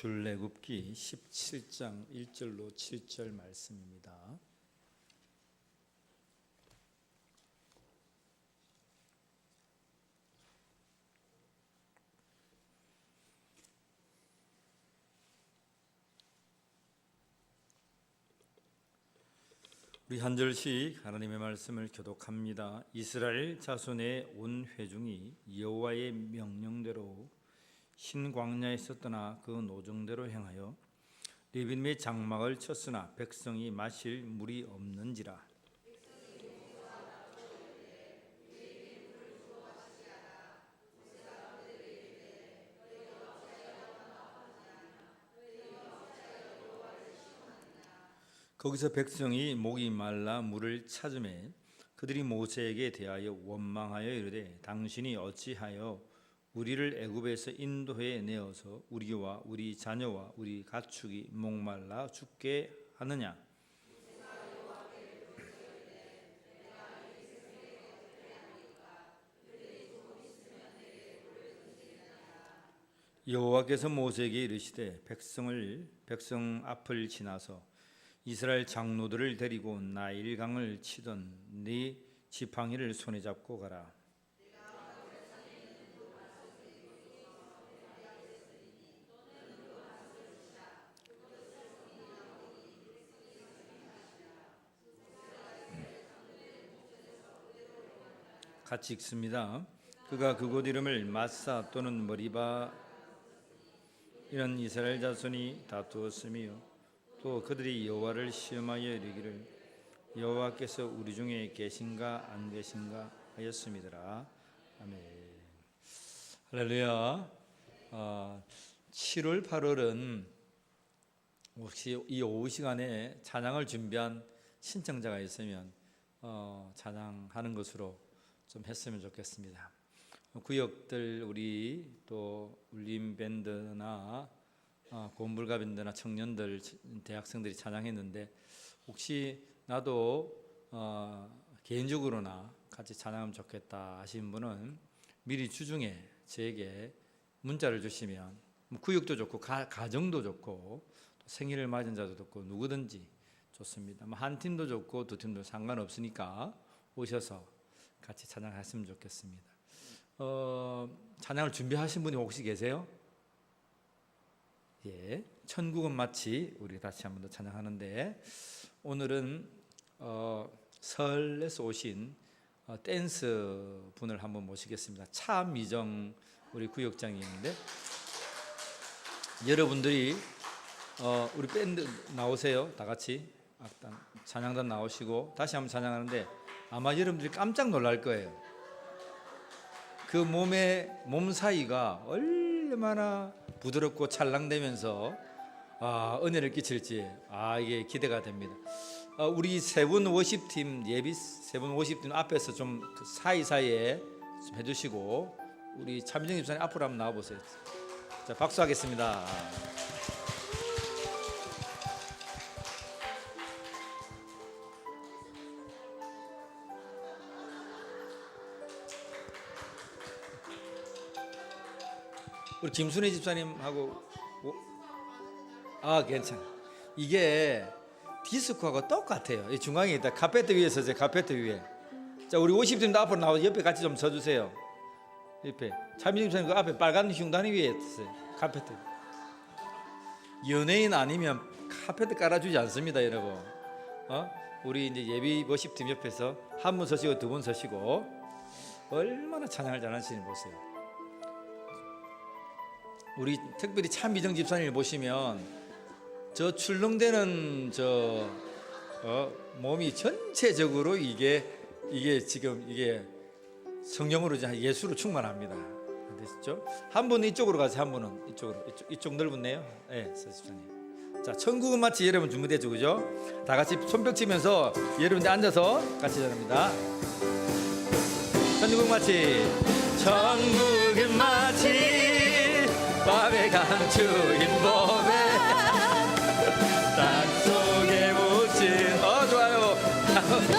출애굽기 17장 1절로 7절 말씀입니다. 우리 한 절씩 하나님의 말씀을 교독합니다. 이스라엘 자손의 온 회중이 여호와의 명령대로 흰 광야에서 떠나 그 노정대로 행하여 르빈의 장막을 쳤으나 백성이 마실 물이 없는지라. 거기서 백성이 목이 말라 물을 찾으매 그들이 모세에게 대하여 원망하여 이르되 당신이 어찌하여 우리를 애굽에서 인도해 내어서 우리와 우리 자녀와 우리 가축이 목말라 죽게 하느냐. 여호와께서 모세에게 이르시되 백성 앞을 지나서 이스라엘 장로들을 데리고 나일강을 치던 네 지팡이를 손에 잡고 가라. 같이 읽습니다. 그가 그곳 이름을 마사 또는 머리바 이런 이스라엘 자손이 다투었으며 또 그들이 여호와를 시험하여 이르기를 여호와께서 우리 중에 계신가 안 계신가 하였음이더라. 아멘. 할렐루야. 7월 8월은 혹시 이 오후 시간에 찬양을 준비한 신청자가 있으면 찬양하는 것으로 좀 했으면 좋겠습니다. 구역들 우리 또 울림 밴드나 고음불가 밴드나 청년들 대학생들이 찬양했는데 혹시 나도 개인적으로나 같이 찬양하면 좋겠다 하시는 분은 미리 주중에 저에게 문자를 주시면 구역도 좋고 가정도 좋고 또 생일을 맞은 자도 좋고 누구든지 좋습니다. 한 팀도 좋고 두 팀도 상관없으니까 오셔서 같이 찬양했으면 좋겠습니다. 찬양을 준비하신 분이 혹시 계세요? 예, 천국은 마치 우리 다시 한 번 더 찬양하는데 오늘은 서울에서 오신 댄스 분을 한번 모시겠습니다. 차미정 우리 구역장님인데 여러분들이 우리 밴드 나오세요. 다 같이 찬양단 나오시고 다시 한번 찬양하는데 아마 여러분들이 깜짝 놀랄 거예요. 그 몸 사이가 얼마나 부드럽고 찰랑대면서 은혜를 끼칠지 이게 기대가 됩니다. 우리 세 분 워십팀 예비 세 분 워십팀 앞에서 좀 사이사이에 좀 해주시고 우리 차미정 집사님 앞으로 한번 나와보세요. 자, 박수하겠습니다. 우리 김순애 집사님하고 괜찮아. 이게 디스코하고 똑같아요. 이 중앙에 있다. 카페트 위에 서세요. 카페트 위에. 자, 우리 50팀도 앞으로 나와서 옆에 같이 좀 서주세요. 옆에 차미정 집사님 그 앞에 빨간 흉단위 위에 있어요. 카페트. 연예인 아니면 카페트 깔아주지 않습니다, 여러분. 우리 이제 예비 워십팀 옆에서 한 분 서시고 두 분 서시고 얼마나 찬양을 잘하시는지 보세요. 우리 특별히 차미정 집사님을 보시면 저 출렁대는 몸이 전체적으로 이게 지금 이게 성령으로 예수로 충만합니다. 되시죠? 한 분은 이쪽으로 가세요. 한 분은 이쪽으로. 이쪽 넓었네요. 네, 집사님. 자, 천국은 마치 여러분 준비되죠, 그죠? 다 같이 손뼉 치면서 여러분들 앉아서 같이 전합니다. 천국은 마치 밤에 감추인 봄에 땅속에 묻힌 좋아요. 너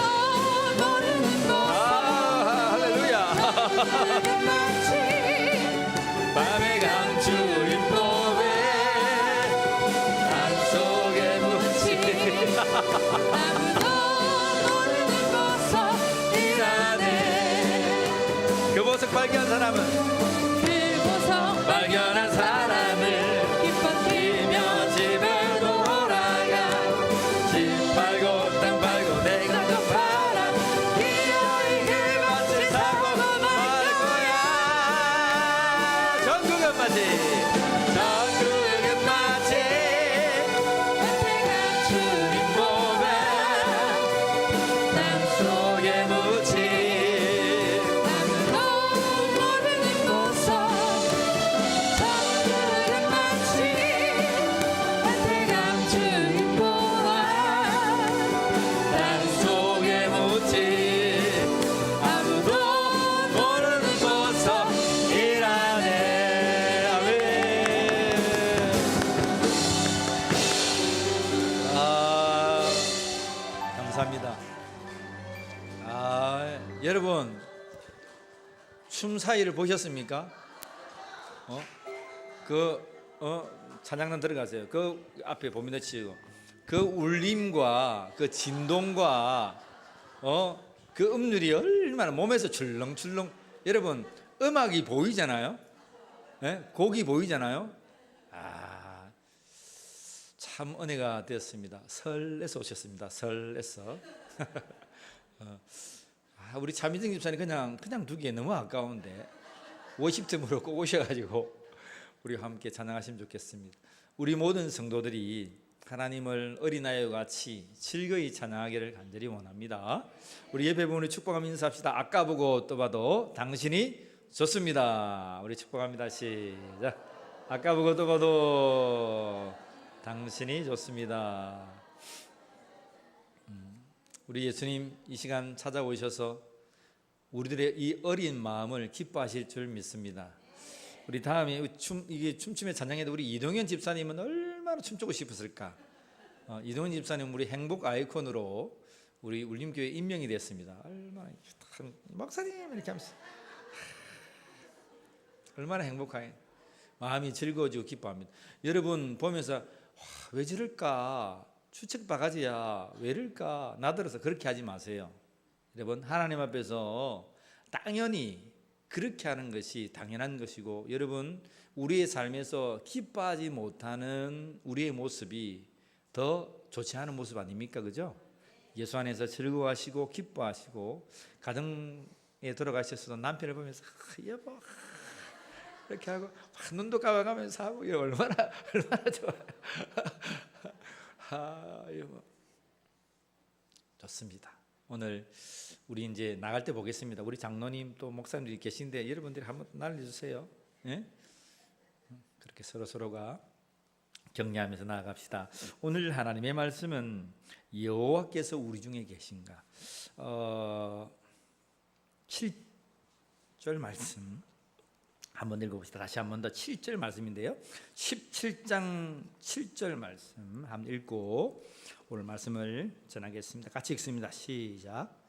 모르는 곳 할렐루야. 밤에 감추인 봄에 여러분 춤 사이를 보셨습니까? 찬양단 들어가세요. 그 앞에 보면 치고 그 울림과 그 진동과 그 음률이 얼마나 몸에서 출렁출렁. 여러분 음악이 보이잖아요. 네? 곡이 보이잖아요. 참 은혜가 되었습니다. 설에서 오셨습니다. 설에서. 우리 차민정 집사님 그냥 두기에 너무 아까운데 워십팀으로 꼭 오셔가지고 우리와 함께 찬양하시면 좋겠습니다. 우리 모든 성도들이 하나님을 어린아이와 같이 즐거이 찬양하기를 간절히 원합니다. 우리 예배 부분을 축복하며 인사합시다. 아까 보고 또 봐도 당신이 좋습니다. 우리 축복합니다. 시작. 아까 보고 또 봐도 당신이 좋습니다. 우리 예수님 이 시간 찾아오셔서 우리들의 이 어린 마음을 기뻐하실 줄 믿습니다. 우리 다음에 이게 춤춤의 찬양에도 우리 이동현 집사님은 얼마나 춤추고 싶었을까. 이동현 집사님 우리 행복 아이콘으로 우리 울림교회 임명이 됐습니다. 얼마나 목사님 이렇게 하면서 얼마나 행복하게 마음이 즐거워지고 기뻐합니다. 여러분 보면서 왜 저럴까, 추측 바가지야, 왜 이럴까 나들어서 그렇게 하지 마세요. 여러분 하나님 앞에서 당연히 그렇게 하는 것이 당연한 것이고, 여러분 우리의 삶에서 기뻐하지 못하는 우리의 모습이 더 좋지 않은 모습 아닙니까? 그죠? 예수 안에서 즐거워하시고 기뻐하시고 가정에 들어가셔서 남편을 보면서 여보 이렇게 하고 눈도 감아가면서 하고 얼마나 좋아요. 여보 좋습니다. 오늘 우리 이제 나갈 때 보겠습니다. 우리 장로님 또 목사님들이 계신데 여러분들이 한번 날려주세요. 예? 그렇게 서로가 격려하면서 나아갑시다. 오늘 하나님의 말씀은 여호와께서 우리 중에 계신가, 7절 말씀 한번 읽어봅시다. 다시 한 번 더 7절 말씀인데요, 17장 7절 말씀 한번 읽고 오늘 말씀을 전하겠습니다. 같이 읽습니다. 시작.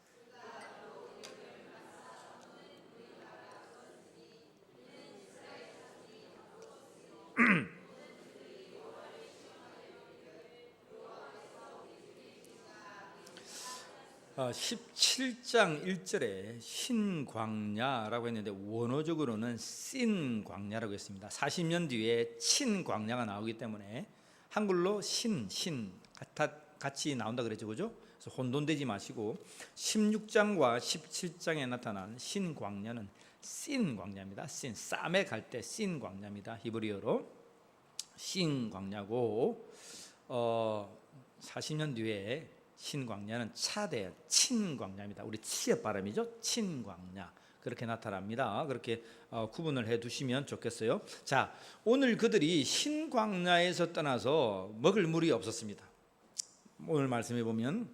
17장 1절에 신광야라고 했는데 원어적으로는 씬광야라고 했습니다. 40년 뒤에 친광야가 나오기 때문에 한글로 신 같이 나온다 그랬죠, 그죠? 그래서 혼돈되지 마시고 16장과 17장에 나타난 신광야는 씬광야입니다. 쌈에 갈 때 씬광야입니다. 히브리어로 신광야고 40년 뒤에 신광야는 차대 친광야입니다. 우리 치의 발음이죠. 친광야 그렇게 나타납니다. 그렇게 구분을 해 두시면 좋겠어요. 자, 오늘 그들이 신광야에서 떠나서 먹을 물이 없었습니다. 오늘 말씀해 보면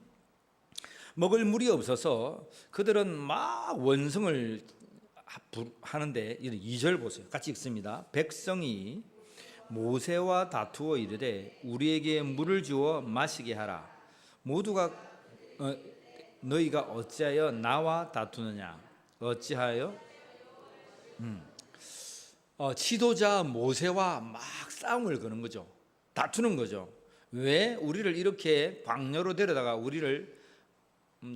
먹을 물이 없어서 그들은 막 원성을 하는데 2절 보세요. 같이 읽습니다. 백성이 모세와 다투어 이르되 우리에게 물을 주어 마시게 하라. 모두가 너희가 어찌하여 나와 다투느냐. 어찌하여 지도자 모세와 막 싸움을 거는 거죠. 다투는 거죠. 왜 우리를 이렇게 광야로 데려다가 우리를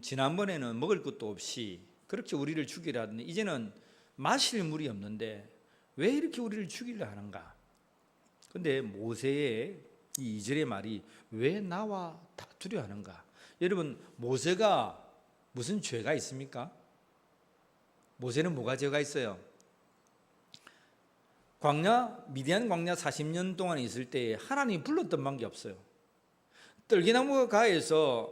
지난번에는 먹을 것도 없이 그렇게 우리를 죽이려 하더니 이제는 마실 물이 없는데 왜 이렇게 우리를 죽이려 하는가. 근데 모세의 이 2절의 말이 왜 나와 다투려 하는가. 여러분 모세가 무슨 죄가 있습니까? 모세는 뭐가 죄가 있어요? 미디안 광야 40년 동안 있을 때 하나님이 불렀던 밖에 없어요. 떨기나무 가에서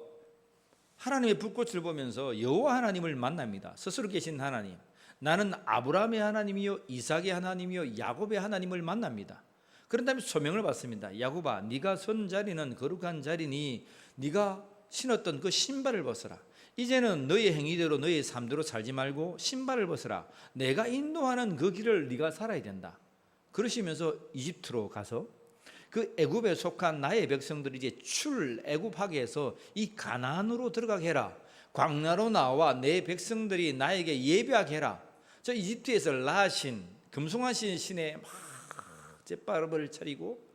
하나님의 불꽃을 보면서 여호와 하나님을 만납니다. 스스로 계신 하나님, 나는 아브라함의 하나님이요 이삭의 하나님이요 야곱의 하나님을 만납니다. 그런 다음에 소명을 받습니다. 야곱아, 네가 선 자리는 거룩한 자리니 네가 신었던 그 신발을 벗어라. 이제는 너의 행위대로 너의 삶대로 살지 말고 신발을 벗어라. 내가 인도하는 그 길을 네가 살아야 된다. 그러시면서 이집트로 가서 그 애굽에 속한 나의 백성들이 이제 출애굽하게 해서 이 가나안으로 들어가게 해라. 광야로 나와 내 백성들이 나에게 예배하게 해라. 저 이집트에서 라신 금송아신 신에 막 잿밥을 차리고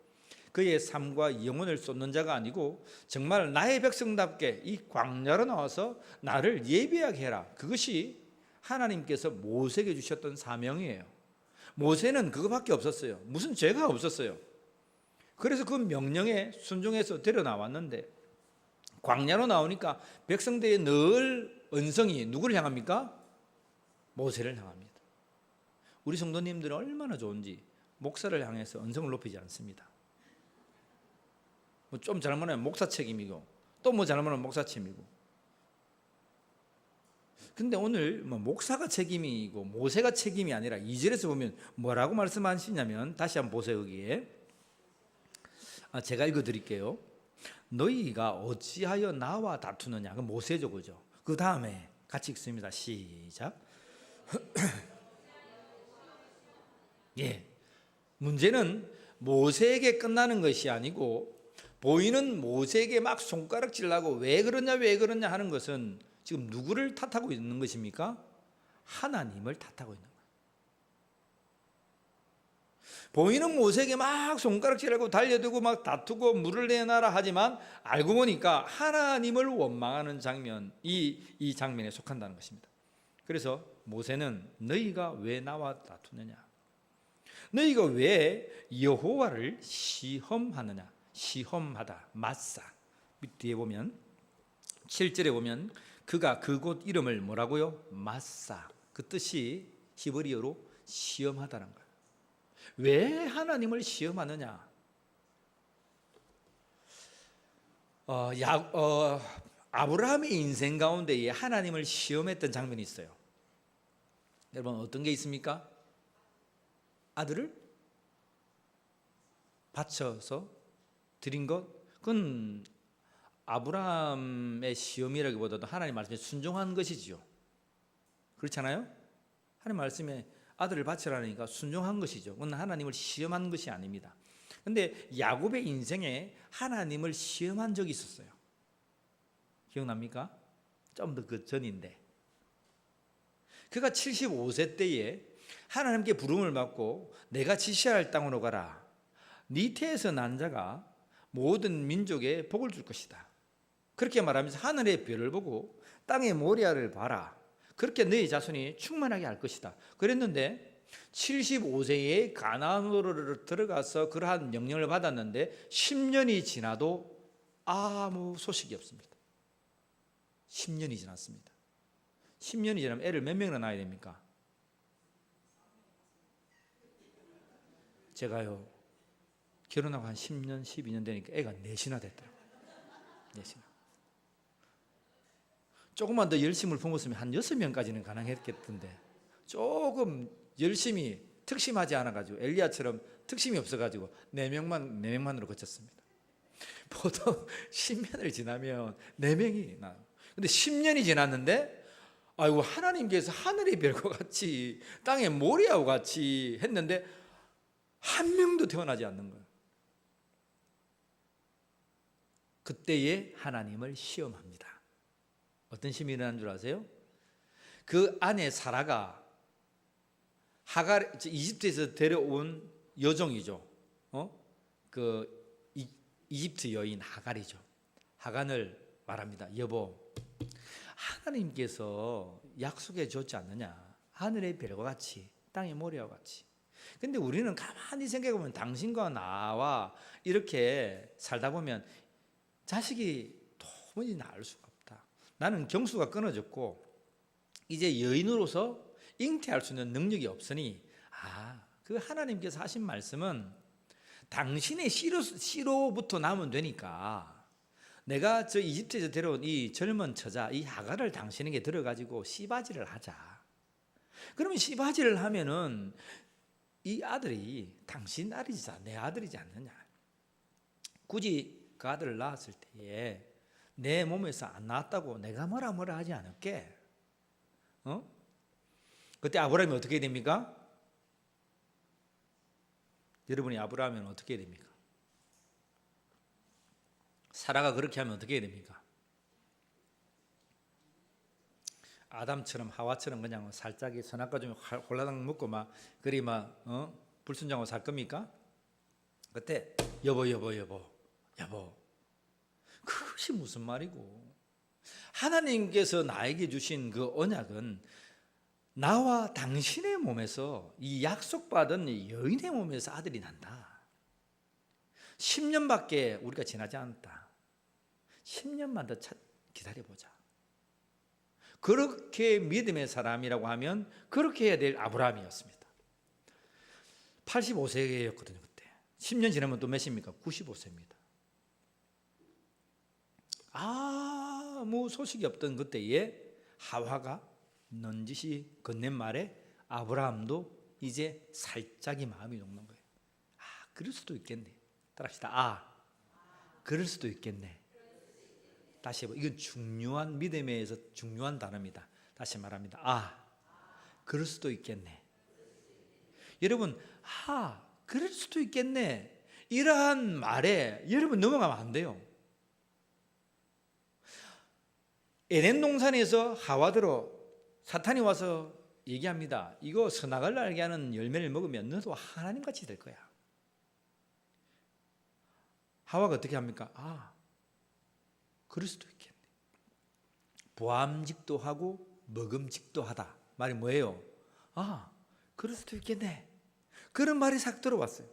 그의 삶과 영혼을 쏟는 자가 아니고 정말 나의 백성답게 이 광야로 나와서 나를 예배하게 해라. 그것이 하나님께서 모세에게 주셨던 사명이에요. 모세는 그거밖에 없었어요. 무슨 죄가 없었어요. 그래서 그 명령에 순종해서 데려 나왔는데 광야로 나오니까 백성들의 늘 언성이 누구를 향합니까? 모세를 향합니다. 우리 성도님들은 얼마나 좋은지 목사를 향해서 언성을 높이지 않습니다. 뭐 좀 잘못하면 목사 책임이고 또 뭐 잘못하면 목사 책임이고. 근데 오늘 뭐 목사가 책임이고 모세가 책임이 아니라 2절에서 보면 뭐라고 말씀하시냐면 다시 한번 보세요. 여기에 제가 읽어드릴게요. 너희가 어찌하여 나와 다투느냐. 그 모세죠, 그죠? 그 다음에 같이 읽습니다. 시작. 예, 문제는 모세에게 끝나는 것이 아니고 보이는 모세에게 막 손가락질하고 왜 그러냐 하는 것은 지금 누구를 탓하고 있는 것입니까? 하나님을 탓하고 있는 거예요. 보이는 모세에게 막 손가락질하고 달려들고 막 다투고 물을 내놔라 하지만 알고 보니까 하나님을 원망하는 장면, 이 장면에 속한다는 것입니다. 그래서 모세는 너희가 왜 나와 다투느냐, 너희가 왜 여호와를 시험하느냐. 시험하다, 맞사. 뒤에 보면 7절에 보면 그가 그곳 이름을 뭐라고요? 맞사. 그 뜻이 히브리어로 시험하다는 거예요. 왜 하나님을 시험하느냐? 아브라함의 인생 가운데 하나님을 시험했던 장면이 있어요. 여러분 어떤 게 있습니까? 아들을 바쳐서 드린 것, 그건 아브라함의 시험이라기보다도 하나님 말씀에 순종한 것이지요. 그렇잖아요? 하나님 말씀에 아들을 바치라니까 순종한 것이죠. 그건 하나님을 시험한 것이 아닙니다. 그런데 야곱의 인생에 하나님을 시험한 적이 있었어요. 기억납니까? 좀 더 그 전인데 그가 75세 때에 하나님께 부름을 받고 내가 지시할 땅으로 가라. 네 태에서 난 자가 모든 민족에 복을 줄 것이다. 그렇게 말하면서 하늘의 별을 보고 땅의 모리아를 봐라. 그렇게 너희 자손이 충만하게 할 것이다. 그랬는데 75세에 가나안으로 들어가서 그러한 명령을 받았는데 10년이 지나도 아무 소식이 없습니다. 10년이 지났습니다. 10년이 지나면 애를 몇 명이나 낳아야 됩니까? 제가요 결혼하고 한 10년, 12년 되니까 애가 넷이나 됐더라고요. 넷이나. 조금만 더 열심을 품었으면 한 6명까지는 가능했겠던데 조금 열심히 특심하지 않아가지고 엘리야처럼 특심이 없어가지고 4명만으로 거쳤습니다. 보통 10년을 지나면 4명이 나요. 근데 10년이 지났는데 아이고 하나님께서 하늘의 별과 같이 땅의 모리하고 같이 했는데 한 명도 태어나지 않는 거예요. 그때에 하나님을 시험합니다. 어떤 시험이 일어난 줄 아세요? 그 아내 사라가 하갈, 이집트에서 데려온 여종이죠. 그 이집트 여인 하갈이죠. 하간을 말합니다. 여보, 하나님께서 약속해 줬지 않느냐? 하늘의 별과 같이 땅의 모래와 같이. 근데 우리는 가만히 생각해 보면 당신과 나와 이렇게 살다 보면 자식이 도무지 낳을 수가 없다. 나는 경수가 끊어졌고 이제 여인으로서 잉태할 수 있는 능력이 없으니 그 하나님께서 하신 말씀은 당신의 씨로부터 나면 되니까 내가 저 이집트에서 데려온 이 젊은 처자 이 하갈을 당신에게 들어가지고 씨바지를 하자. 그러면 씨바지를 하면은 이 아들이 당신 아들이지 내 아들이지 않느냐. 굳이 그 아들을 낳았을 때에 내 몸에서 안 낳았다고 내가 뭐라 하지 않을게. 그때 아브라함이 어떻게 됩니까? 여러분이 아브라함이면 어떻게 됩니까? 사라가 그렇게 하면 어떻게 됩니까? 아담처럼 하와처럼 그냥 살짝 선악과 좀 홀라당 먹고 막 그리 막 불순종하고 살 겁니까? 그때 여보 그것이 무슨 말이고, 하나님께서 나에게 주신 그 언약은 나와 당신의 몸에서, 이 약속받은 여인의 몸에서 아들이 난다. 10년밖에 우리가 지나지 않았다. 10년만 더 기다려보자. 그렇게 믿음의 사람이라고 하면 그렇게 해야 될 아브라함이었습니다. 85세였거든요 그때. 10년 지나면 또 몇입니까? 95세입니다. 아무 소식이 없던 그때에 하와가 넌지시 건넨 말에 아브라함도 이제 살짝이 마음이 녹는 거예요. 그럴 수도 있겠네. 따라합시다. 그럴 수도 있겠네. 다시 해봐. 이건 중요한, 믿음에서 중요한 단어입니다. 다시 말합니다. 그럴 수도 있겠네. 여러분, 그럴 수도 있겠네, 이러한 말에 여러분 넘어가면 안 돼요. 에덴 동산에서 하와더러 사탄이 와서 얘기합니다. 이거 선악을 알게 하는 열매를 먹으면 너도 하나님같이 될 거야. 하와가 어떻게 합니까? 그럴 수도 있겠네. 보암직도 하고 먹음직도 하다. 말이 뭐예요? 그럴 수도 있겠네. 그런 말이 싹 들어왔어요.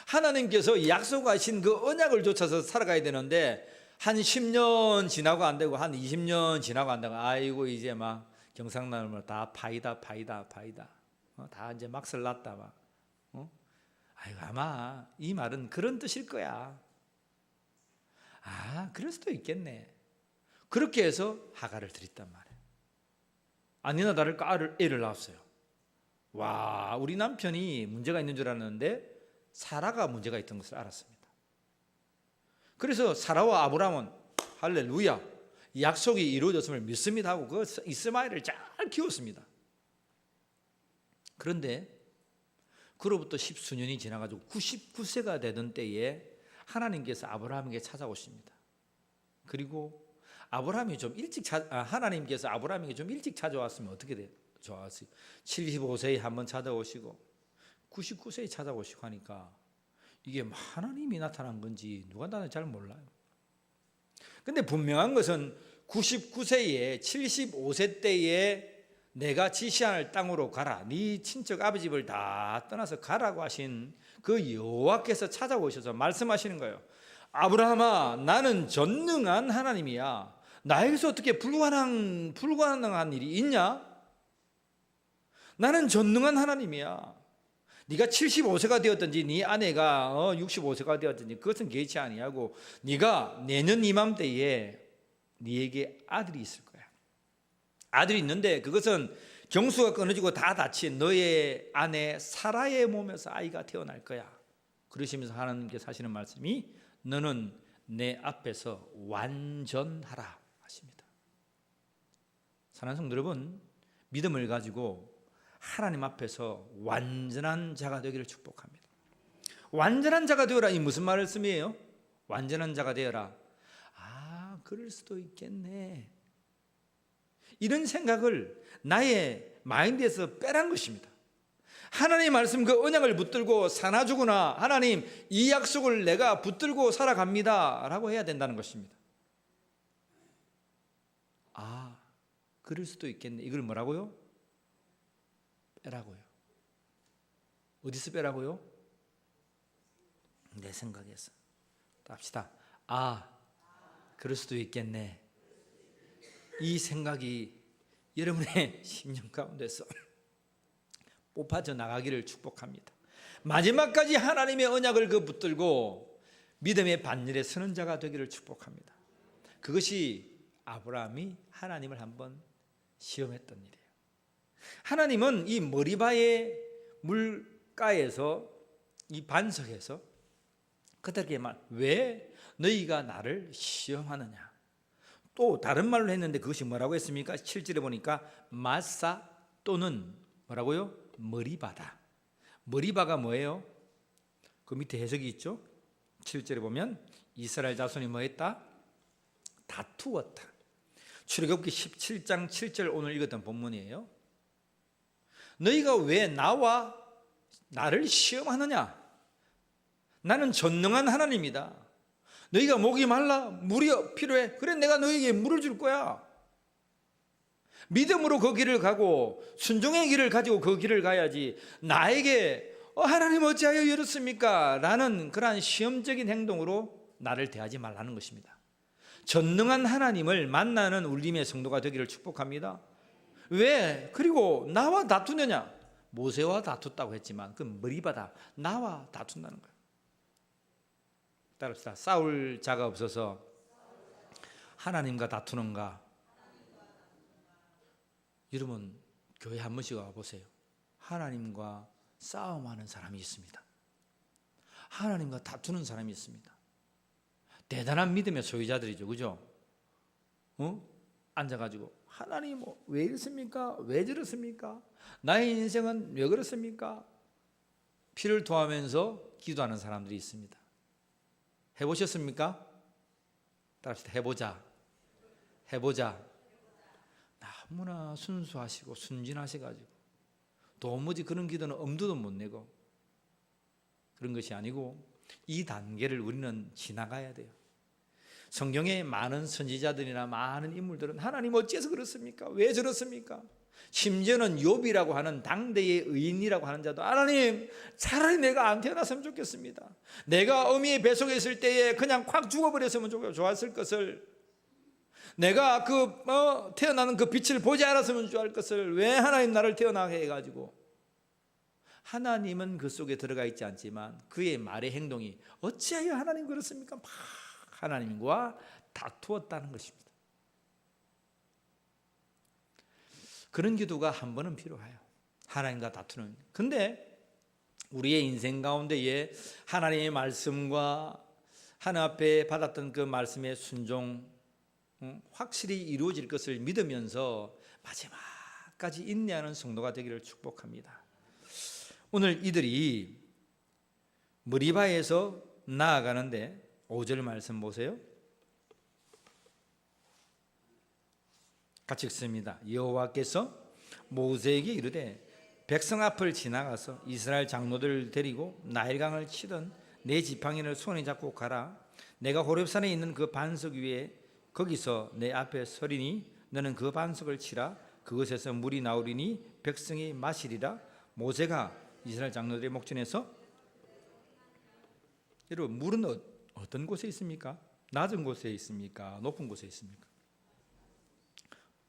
하나님께서 약속하신 그 언약을 쫓아서 살아가야 되는데 한 10년 지나고 안 되고 한 20년 지나고 안 되고, 아이고 이제 막 경상남을 다 파이다. 다 이제 막설 났다 막. 아이고 아마 이 말은 그런 뜻일 거야. 그럴 수도 있겠네. 그렇게 해서 하가를 드렸단 말이에요. 아니나 다를까 애를 낳았어요. 와, 우리 남편이 문제가 있는 줄 알았는데 사라가 문제가 있던 것을 알았습니다. 그래서 사라와 아브라함은 할렐루야, 약속이 이루어졌음을 믿습니다 하고 그 이스마엘을 잘 키웠습니다. 그런데 그로부터 10수년이 지나가지고 99세가 되던 때에 하나님께서 아브라함에게 찾아오십니다. 그리고 아브라함이 좀 일찍 하나님께서 아브라함에게 좀 일찍 찾아왔으면 어떻게 돼요? 좋았어요. 75세에 한번 찾아오시고 99세에 찾아오시고 하니까 이게 하나님이 나타난 건지 누가 나는 잘 몰라요. 근데 분명한 것은 99세에 75세 때에 내가 지시할 땅으로 가라, 네 친척 아버지 집을 다 떠나서 가라고 하신 그 여호와께서 찾아오셔서 말씀하시는 거예요. 아브라함아, 나는 전능한 하나님이야. 나에게서 어떻게 불가능한 일이 있냐? 나는 전능한 하나님이야. 네가 75세가 되었든지 네 아내가 65세가 되었든지 그것은 개의치 아니하고 네가 내년 이맘때에 네에게 아들이 있을 거야. 아들이 있는데 그것은 경수가 끊어지고 다 다친 너의 아내 사라의 몸에서 아이가 태어날 거야. 그러시면서 하나님께서 하시는 말씀이 너는 내 앞에서 완전하라 하십니다. 사랑하는 성도 여러분, 믿음을 가지고 하나님 앞에서 완전한 자가 되기를 축복합니다. 완전한 자가 되어라, 이 무슨 말씀이에요? 완전한 자가 되어라. 그럴 수도 있겠네, 이런 생각을 나의 마인드에서 빼란 것입니다. 하나님 말씀 그 언약을 붙들고 사나 죽으나 하나님 이 약속을 내가 붙들고 살아갑니다 라고 해야 된다는 것입니다. 그럴 수도 있겠네, 이걸 뭐라고요? 빼라고요. 어디서 빼라고요? 내 생각에서. 합시다. 그럴 수도 있겠네. 이 생각이 여러분의 심령 가운데서 뽑아져 나가기를 축복합니다. 마지막까지 하나님의 언약을 붙들고 믿음의 반열에 서는 자가 되기를 축복합니다. 그것이 아브라함이 하나님을 한번 시험했던 일이에요. 하나님은 이 머리바의 물가에서, 이 반석에서 그들에게 왜 너희가 나를 시험하느냐, 또 다른 말로 했는데 그것이 뭐라고 했습니까? 7절에 보니까 마사 또는 뭐라고요? 머리바다. 머리바가 뭐예요? 그 밑에 해석이 있죠. 7절에 보면 이스라엘 자손이 뭐 했다? 다투었다. 출애굽기 17장 7절 오늘 읽었던 본문이에요. 너희가 왜 나를 시험하느냐? 나는 전능한 하나님이다. 너희가 목이 말라 물이 필요해. 그래 내가 너희에게 물을 줄 거야. 믿음으로 그 길을 가고 순종의 길을 가지고 그 길을 가야지 나에게 하나님 어찌하여 이렇습니까? 라는 그러한 시험적인 행동으로 나를 대하지 말라는 것입니다. 전능한 하나님을 만나는 울림의 성도가 되기를 축복합니다. 왜? 그리고 나와 다투느냐? 모세와 다투었다고 했지만 그 머리받아 나와 다툰다는 거예요. 따릅시다. 싸울 자가 없어서 하나님과 다투는가? 여러분 교회 한 번씩 와보세요. 하나님과 싸움하는 사람이 있습니다. 하나님과 다투는 사람이 있습니다. 대단한 믿음의 소유자들이죠. 그죠? 앉아가지고 하나님 왜 이렇습니까? 왜 저렇습니까? 나의 인생은 왜 그렇습니까? 피를 토하면서 기도하는 사람들이 있습니다. 해보셨습니까? 따라합시다. 해보자. 너무나 순수하시고 순진하셔가지고 도무지 그런 기도는 엄두도 못 내고 그런 것이 아니고 이 단계를 우리는 지나가야 돼요. 성경에 많은 선지자들이나 많은 인물들은 하나님 어찌해서 그렇습니까? 왜 저렇습니까? 심지어는 욥이라고 하는 당대의 의인이라고 하는 자도 하나님 차라리 내가 안 태어났으면 좋겠습니다. 내가 어미의 뱃속에 있을 때에 그냥 콱 죽어버렸으면 좋았을 것을, 내가 태어나는 그 빛을 보지 않았으면 좋을 것을 왜 하나님 나를 태어나게 해가지고. 하나님은 그 속에 들어가 있지 않지만 그의 말의 행동이 어찌하여 하나님 그렇습니까? 막 하나님과 다투었다는 것입니다. 그런 기도가 한 번은 필요해요. 하나님과 다투는. 근데 우리의 인생 가운데에 하나님의 말씀과 하나님 앞에 받았던 그 말씀의 순종 확실히 이루어질 것을 믿으면서 마지막까지 인내하는 성도가 되기를 축복합니다. 오늘 이들이 머리바에서 나아가는데 5절 말씀 보세요. 같이 읽습니다. 여호와께서 모세에게 이르되 백성 앞을 지나가서 이스라엘 장로들을 데리고 나일강을 치던 내 지팡이를 손에 잡고 가라. 내가 호렙산에 있는 그 반석 위에 거기서 내 앞에 서리니 너는 그 반석을 치라. 그것에서 물이 나오리니 백성이 마시리라. 모세가 이스라엘 장로들의 목전에서, 여러분 물은 어떤 곳에 있습니까? 낮은 곳에 있습니까? 높은 곳에 있습니까?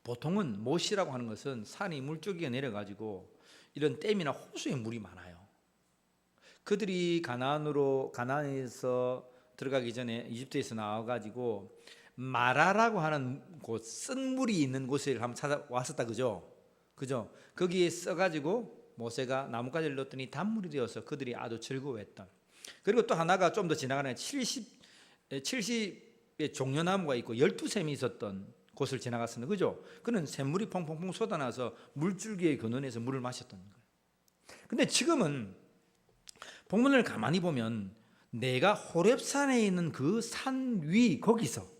보통은 모시라고 하는 것은 산이 물줄기가 내려가지고 이런 댐이나 호수에 물이 많아요. 그들이 가나안에서 들어가기 전에 이집트에서 나와가지고 마라라고 하는 곳, 쓴 물이 있는 곳을 한번 찾아왔었다, 그죠? 거기에 써가지고 모세가 나뭇가지를 넣었더니 단물이 되어서 그들이 아주 즐거워했던. 그리고 또 하나가 좀 더 지나가는 70의 종려나무가 있고 12샘이 있었던 곳을 지나갔습니다. 그죠? 그는 샘물이 퐁퐁퐁 쏟아나서 물줄기에 근원해서 물을 마셨던 거예요. 근데 지금은 본문을 가만히 보면 내가 호렙산에 있는 그 산 위, 거기서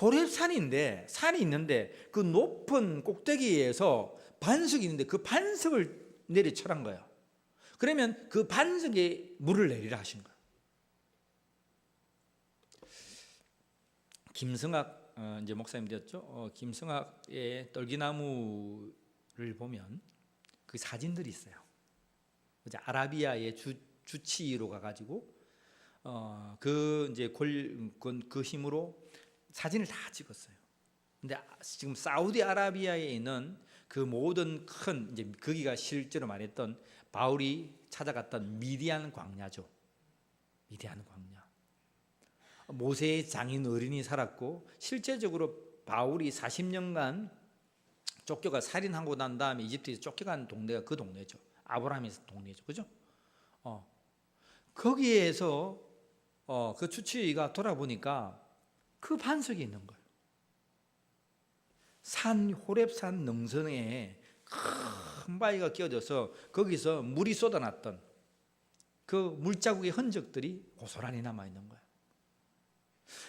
호렙산인데 산이 있는데 그 높은 꼭대기에서 반석이 있는데 그 반석을 내리쳐란 거예요. 그러면 그 반석에 물을 내리라 하신 거예요. 김성학 이제 목사님이었죠. 김성학의 떨기나무를 보면 그 사진들이 있어요. 이제 아라비아의 주치의로 가가지고 그 이제 그 힘으로 사진을 다 찍었어요. 근데 지금 사우디아라비아에 있는 그 모든 큰 이제 거기가 실제로 말했던 바울이 찾아갔던 미디안 광야죠. 미디안 광야. 모세의 장인 어린이 살았고 실제적으로 바울이 40년간 쫓겨가 살인하고 난 다음에 이집트에서 쫓겨간 동네가 그 동네죠. 아브라함의 동네죠. 그죠? 거기에서 그 주치의가 돌아보니까 그 반석이 있는 거예요. 호렙산 능선에 큰 바위가 끼어져서 거기서 물이 쏟아났던 그 물자국의 흔적들이 고스란히 남아있는 거예요.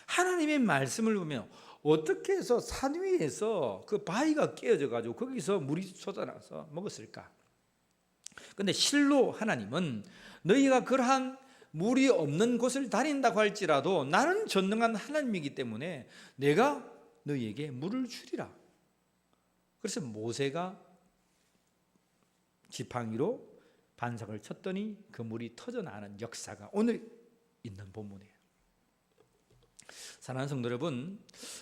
하나님의 말씀을 보면 어떻게 해서 산 위에서 그 바위가 깨어져 가지고 거기서 물이 솟아나서 먹었을까? 근데 실로 하나님은 너희가 그러한 물이 없는 곳을 다닌다고 할지라도 나는 전능한 하나님이기 때문에 내가 너희에게 물을 주리라. 그래서 모세가 지팡이로 반석을 쳤더니 그 물이 터져나가는 역사가 오늘 있는 본문이에요. 사랑하는 성도 여러분,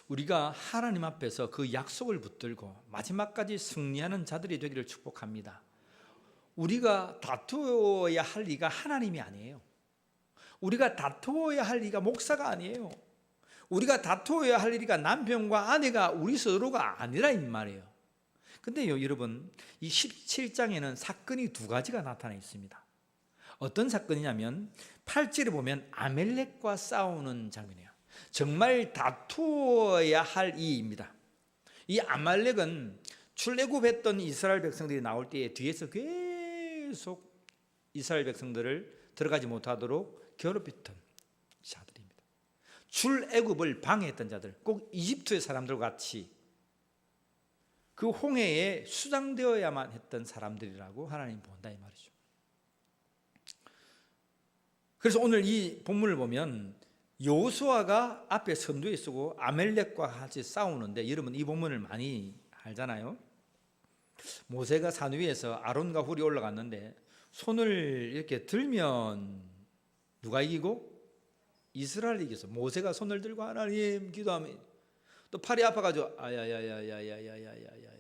우리가 하나님 앞에서 그 약속을 붙들고 마지막까지 승리하는 자들이 되기를 축복합니다. 우리가 다투어야 할 리가 하나님이 아니에요. 우리가 다투어야 할 리가 목사가 아니에요. 우리가 다투어야 할 리가 남편과 아내가 우리 서로가 아니라 이 말이에요. 근데요, 여러분, 이 17장에는 사건이 두 가지가 나타나 있습니다. 어떤 사건이냐면 8절에 보면 아멜렉과 싸우는 장면이에요. 정말 다투어야 할 이입니다. 이 아말렉은 출애굽했던 이스라엘 백성들이 나올 때에 뒤에서 계속 이스라엘 백성들을 들어가지 못하도록 괴롭혔던 자들입니다. 출애굽을 방해했던 자들, 꼭 이집트의 사람들과 같이 그 홍해에 수장되어야만 했던 사람들이라고 하나님 본다 이 말이죠. 그래서 오늘 이 본문을 보면 여호수아가 앞에 선두에 서고 아멜렉과 같이 싸우는데, 여러분 이 본문을 많이 알잖아요. 모세가 산 위에서 아론과 훌이 올라갔는데 손을 이렇게 들면 누가 이기고? 이스라엘이 이겼어. 모세가 손을 들고 하나님 기도하면 또 팔이 아파가지고 아야야야야야야야야야야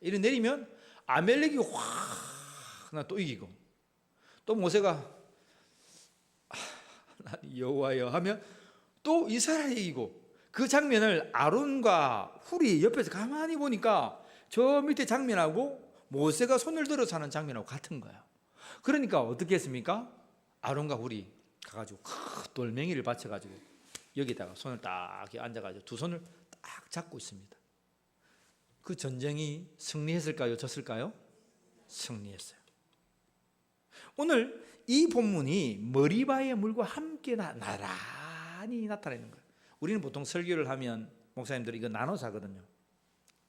이래 내리면 아멜렉이 확 또 이기고, 또 모세가 여호와여 하면 또 이스라엘이 이기고, 그 장면을 아론과 훌이 옆에서 가만히 보니까 저 밑에 장면하고 모세가 손을 들어서 하는 장면하고 같은 거예요. 그러니까 어떻게 했습니까? 아론과 훌이 가가지고 큰 돌멩이를 받쳐가지고 여기다가 손을 딱 앉아가지고 두 손을 딱 잡고 있습니다. 그 전쟁이 승리했을까요? 졌을까요? 승리했어요. 오늘 이 본문이 머리바의 물과 함께 나란히 나타나는 거예요. 우리는 보통 설교를 하면 목사님들이 이거 나눠서 하거든요.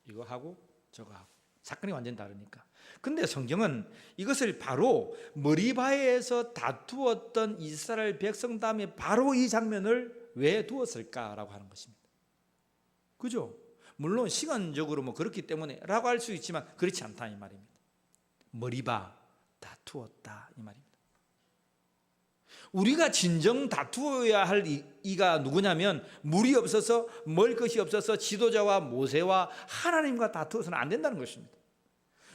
이거 하고 저거 하고 사건이 완전히 다르니까. 근데 성경은 이것을 바로 머리바에서 다투었던 이스라엘 백성 다음에 바로 이 장면을 왜 두었을까라고 하는 것입니다. 그죠? 물론 시간적으로 뭐 그렇기 때문에 라고 할 수 있지만 그렇지 않다 이 말입니다. 머리바 다투었다 이 말입니다. 우리가 진정 다투어야 할 이가 누구냐면, 물이 없어서 먹을 것이 없어서 지도자와 모세와 하나님과 다투어서는 안 된다는 것입니다.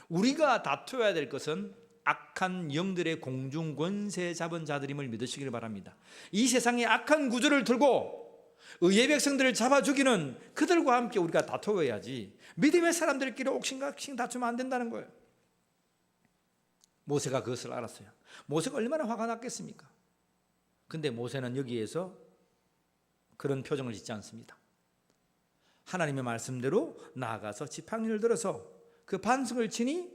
우리가 다투어야 될 것은 악한 영들의 공중 권세 잡은 자들임을 믿으시기를 바랍니다. 이 세상의 악한 구조를 들고 의의 백성들을 잡아 죽이는 그들과 함께 우리가 다투어야지, 믿음의 사람들끼리 옥신각신 다투면 안 된다는 거예요. 모세가 그것을 알았어요. 모세가 얼마나 화가 났겠습니까? 근데 모세는 여기에서 그런 표정을 짓지 않습니다. 하나님의 말씀대로 나아가서 지팡이를 들어서 그 반석을 치니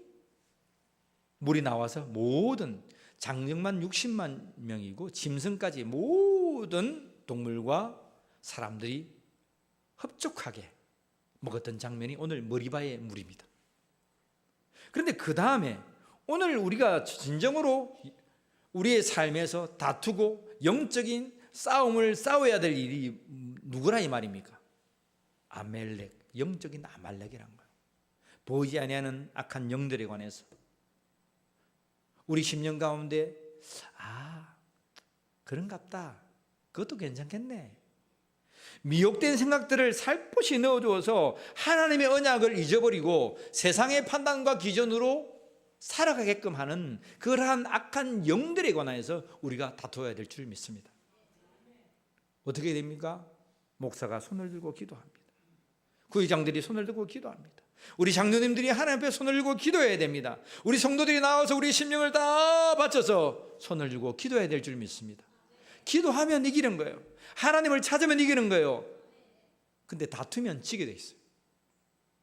물이 나와서 모든 장정만 60만 명이고 짐승까지 모든 동물과 사람들이 흡족하게 먹었던 장면이 오늘 머리바의 물입니다. 그런데 그 다음에 오늘 우리가 진정으로 우리의 삶에서 다투고 영적인 싸움을 싸워야 될 일이 누구라 이 말입니까? 아멜렉, 영적인 아말렉이란 거예요. 보이지 아니하는 악한 영들에 관해서 우리 심령 가운데 그런갑다, 그것도 괜찮겠네, 미혹된 생각들을 살포시 넣어주어서 하나님의 언약을 잊어버리고 세상의 판단과 기준으로 살아가게끔 하는 그러한 악한 영들에 관해서 우리가 다투어야 될 줄 믿습니다. 어떻게 됩니까? 목사가 손을 들고 기도합니다. 구의장들이 손을 들고 기도합니다. 우리 장로님들이 하나님 앞에 손을 들고 기도해야 됩니다. 우리 성도들이 나와서 우리 심령을 다 바쳐서 손을 들고 기도해야 될 줄 믿습니다. 기도하면 이기는 거예요. 하나님을 찾으면 이기는 거예요. 근데 다투면 지게 돼 있어요.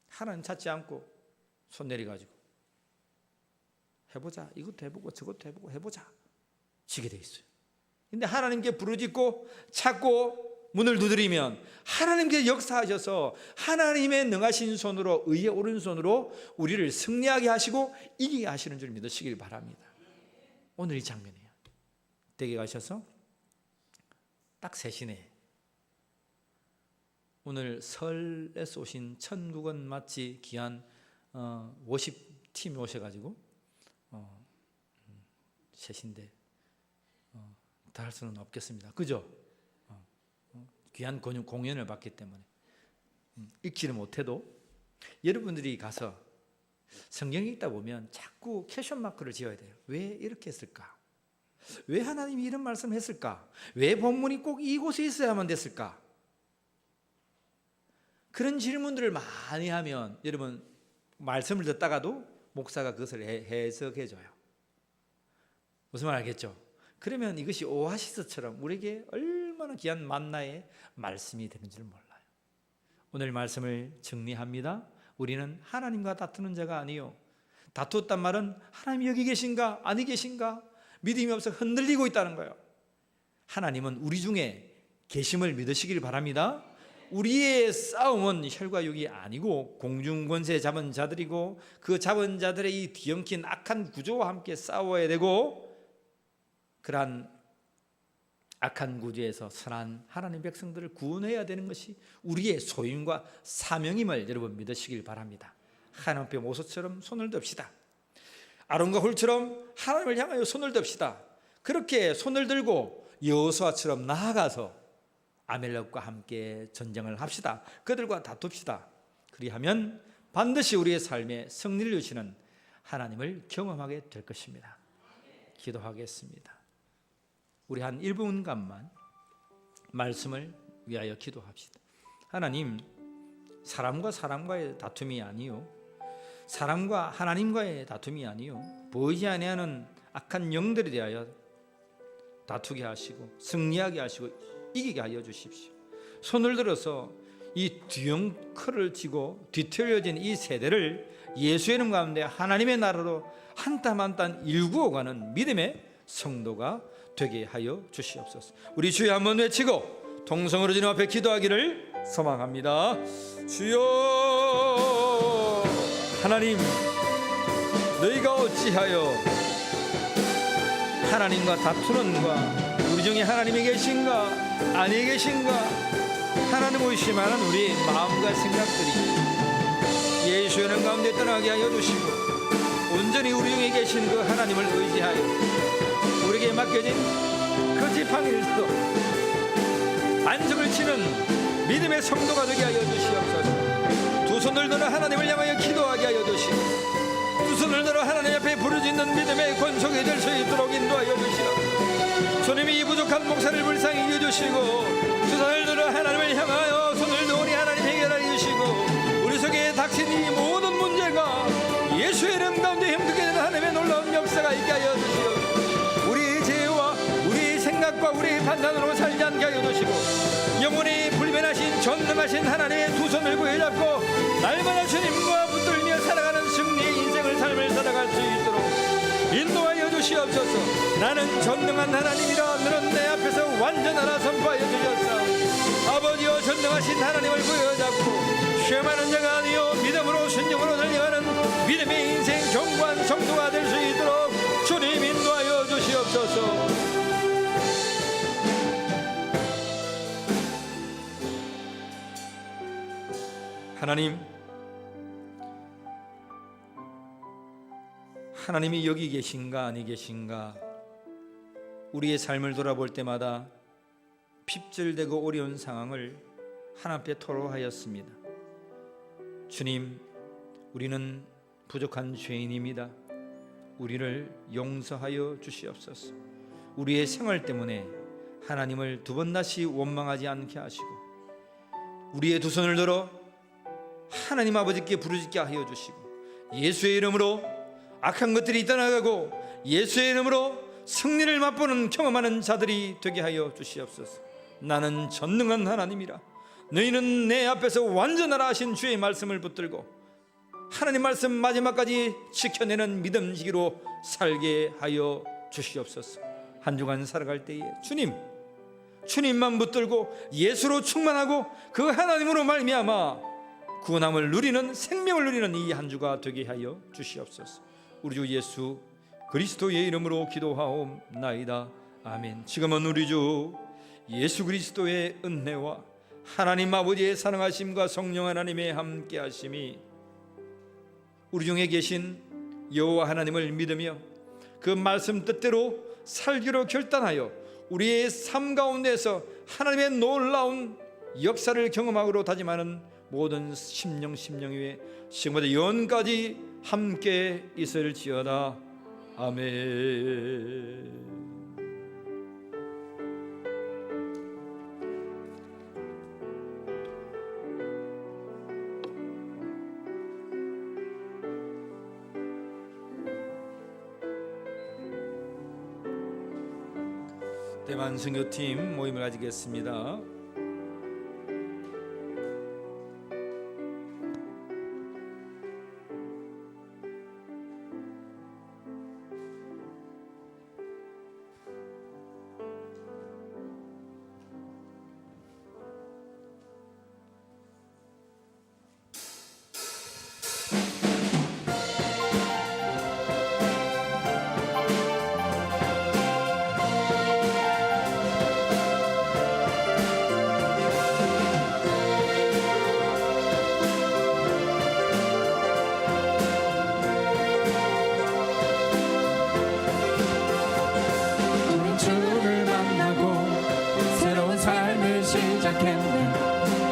하나님 찾지 않고 손 내려가지고 해보자, 이것도 해보고 저것도 해보고 해보자, 지게 돼 있어요. 근데 하나님께 부르짖고 찾고 문을 두드리면 하나님께서 역사하셔서 하나님의 능하신 손으로, 의의 오른손으로 우리를 승리하게 하시고 이기게 하시는 줄 믿으시길 바랍니다. 오늘 이 장면이에요. 댁에 가셔서 딱 3시네. 오늘 설에서 오신 천국은 마치 귀한 50팀이 오셔가지고 3시인데 다 할 수는 없겠습니다. 그죠? 귀한 공연을 받기 때문에 읽지를 못해도 여러분들이 가서 성경 읽다 보면 자꾸 퀘션 마크를 지어야 돼요. 왜 이렇게 했을까? 왜 하나님이 이런 말씀을 했을까? 왜 본문이 꼭 이곳에 있어야만 됐을까? 그런 질문들을 많이 하면 여러분 말씀을 듣다가도 목사가 그것을 해석해 줘요. 무슨 말 알겠죠? 그러면 이것이 오아시스처럼 우리에게 얼마나 귀한 만나의 말씀이 되는 줄 몰라요. 오늘 말씀을 정리합니다. 우리는 하나님과 다투는 자가 아니요, 다투었단 말은 하나님이 여기 계신가 아니 계신가 믿음이 없어 흔들리고 있다는 거예요. 하나님은 우리 중에 계심을 믿으시길 바랍니다. 우리의 싸움은 혈과 육이 아니고 공중권세 잡은 자들이고 그 잡은 자들의 이 뒤엉킨 악한 구조와 함께 싸워야 되고, 그러한 악한 구조에서 선한 하나님 백성들을 구원해야 되는 것이 우리의 소임과 사명임을 여러분 믿으시길 바랍니다. 하나님 앞에 모세처럼 손을 듭시다. 아론과 훌처럼 하나님을 향하여 손을 듭시다. 그렇게 손을 들고 여호수아처럼 나아가서 아말렉과 함께 전쟁을 합시다. 그들과 다툽시다. 그리하면 반드시 우리의 삶에 승리를 주시는 하나님을 경험하게 될 것입니다. 기도하겠습니다. 우리 한 1분간만 말씀을 위하여 기도합시다. 하나님, 사람과 사람과의 다툼이 아니요, 사람과 하나님과의 다툼이 아니요, 보이지 아니하는 악한 영들에 대하여 다투게 하시고 승리하게 하시고 이기게 하여 주십시오. 손을 들어서 이 뒤엉크를 쥐고 뒤틀려진 이 세대를 예수의 이름 가운데 하나님의 나라로 한 땀 한 땀 일구어가는 믿음의 성도가 되게 하여 주시옵소서. 우리 주여 한번 외치고 동성으로 주님 앞에 기도하기를 소망합니다. 주여, 하나님, 너희가 어찌하여 하나님과 다투는가? 우리 중에 하나님이 계신가 아니 계신가? 하나님 의심하는 우리 마음과 생각들이 예수의 이름 가운데 떠나게 하여 주시고 온전히 우리 중에 계신 그 하나님을 의지하여 우리에게 맡겨진 그 지팡이에서 안식을 치는 믿음의 성도가 되게 하여 주시옵소서. 두 손을 들어 하나님을 향하여 기도하게 하여 주시고 두 손을 들어 하나님 앞에 부르짖는 믿음의 권속이 될 수 있도록 인도하여 주시옵소서. 주님이 이 부족한 목사를 불쌍히 여겨주시고 두 손을 들어 하나님을 향하여 손을 놓으니 하나님 해결하여 주시고 우리 속에 닥친 이 모든 문제가 예수의 이름 가운데 힘들게 되는 하나님의 놀라운 역사가 있게 하여 주시옵소서. 우리 죄와 우리 생각과 우리 판단으로 살지 않게 하여 주시고 영원히 불변하신 전능하신 하나님의 두 손을 부여잡고 날마다 주님과 붙들며 살아가는 승리의 인생을 삶을 살아갈 수 있도록 인도하여 주시옵소서. 나는 전능한 하나님이라 너는 내 앞에서 완전하라 선포하여 주셨사. 아버지여, 전능하신 하나님을 부여잡고 쉐마는 자가 아니요 믿음으로 순종으로 달려가는 믿음의 인생 견고한 성도가 될 수 있도록 주님 인도하여 주시옵소서. 하나님, 하나님이 여기 계신가 아니 계신가? 우리의 삶을 돌아볼 때마다 핍절되고 어려운 상황을 하나님 앞에 토로하였습니다. 주님, 우리는 부족한 죄인입니다. 우리를 용서하여 주시옵소서. 우리의 생활 때문에 하나님을 두 번 다시 원망하지 않게 하시고 우리의 두 손을 들어 하나님 아버지께 부르짖게 하여 주시고 예수의 이름으로 악한 것들이 떠나가고 예수의 이름으로 승리를 맛보는 경험하는 자들이 되게 하여 주시옵소서. 나는 전능한 하나님이라 너희는 내 앞에서 완전하라 하신 주의 말씀을 붙들고 하나님 말씀 마지막까지 지켜내는 믿음지기로 살게 하여 주시옵소서. 한 주간 살아갈 때에 주님, 주님만 붙들고 예수로 충만하고 그 하나님으로 말미암아 구원함을 누리는, 생명을 누리는 이 한 주가 되게 하여 주시옵소서. 우리 주 예수 그리스도의 이름으로 기도하옵나이다. 아멘. 지금은 우리 주 예수 그리스도의 은혜와 하나님 아버지의 사랑하심과 성령 하나님의 함께하심이 우리 중에 계신 여호와 하나님을 믿으며 그 말씀 뜻대로 살기로 결단하여 우리의 삶 가운데서 하나님의 놀라운 역사를 경험하기로 다짐하는 모든 심령 위에 지금부터 영원까지 함께 있을지어다. 아멘. 대만 선교팀 모임을 가지겠습니다.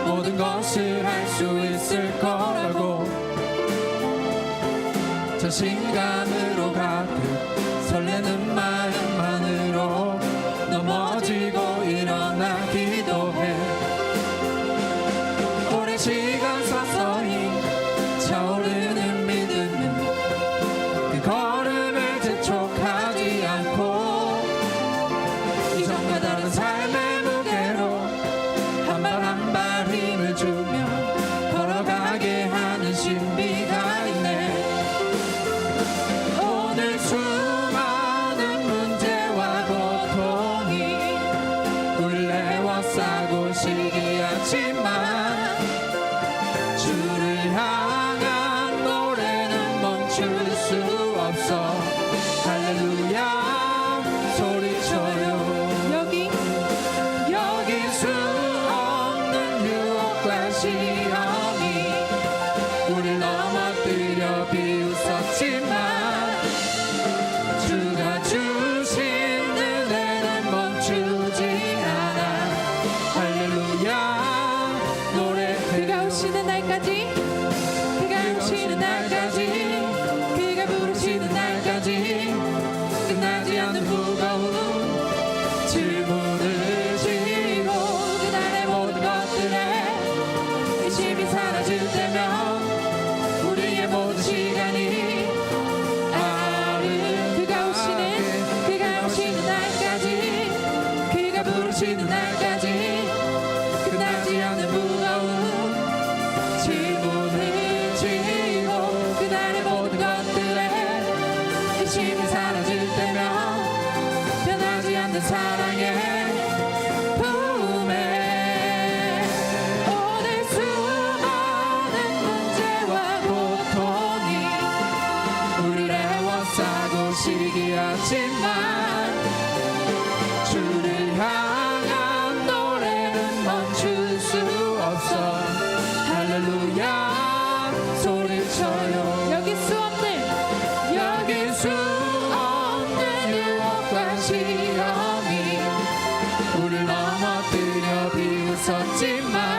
모든 것을 할 수 있을 거라고 자신감으로 가득 설레는 마음만으로 넘어지고 일어나 기도해. 오랜 시간 서서히 차오르는 믿음은 그 걸음을 재촉하지 않고 이전과 다른 삶의 무게로 한 발 한 발 힘을 주며 걸어가게 하는 신비가 있네. 오늘 수많은 문제와 고통이 우릴 에워싸고 시기하지만 주를 향한 노래는 멈출 수 없어. 할렐루야 소리쳐요. 여기 수 없는 유혹과 시험이 우릴 넘어뜨려 비웃었지만 주가 주신 은혜는 멈추지 않아. 할렐루야 노래해요. 그가 오시는 날까지, 그가 오시는 날까지, 그가 부르시는 날까지 끝나지 않는 무거운 질문을 지고 그날의 모든 것들에 의심이 사라질 때면 우리의 모든 시간이 그가 오시는 날까지, 그가 부르시는 날까지 끝나지 않는 무거운 질문을 지고 그날의 모든 것들에 의심이 사라질 때면 변하지 않는 사랑의 품에 오늘 수많은 문제와 고통이 우리를 에워싸고 시기하지만 주를 향한 노래는 멈출 수 없어. 할렐루야 소리쳐요. 여기 수 없는 유혹과 시험이 우릴 넘어뜨려 비웃었지만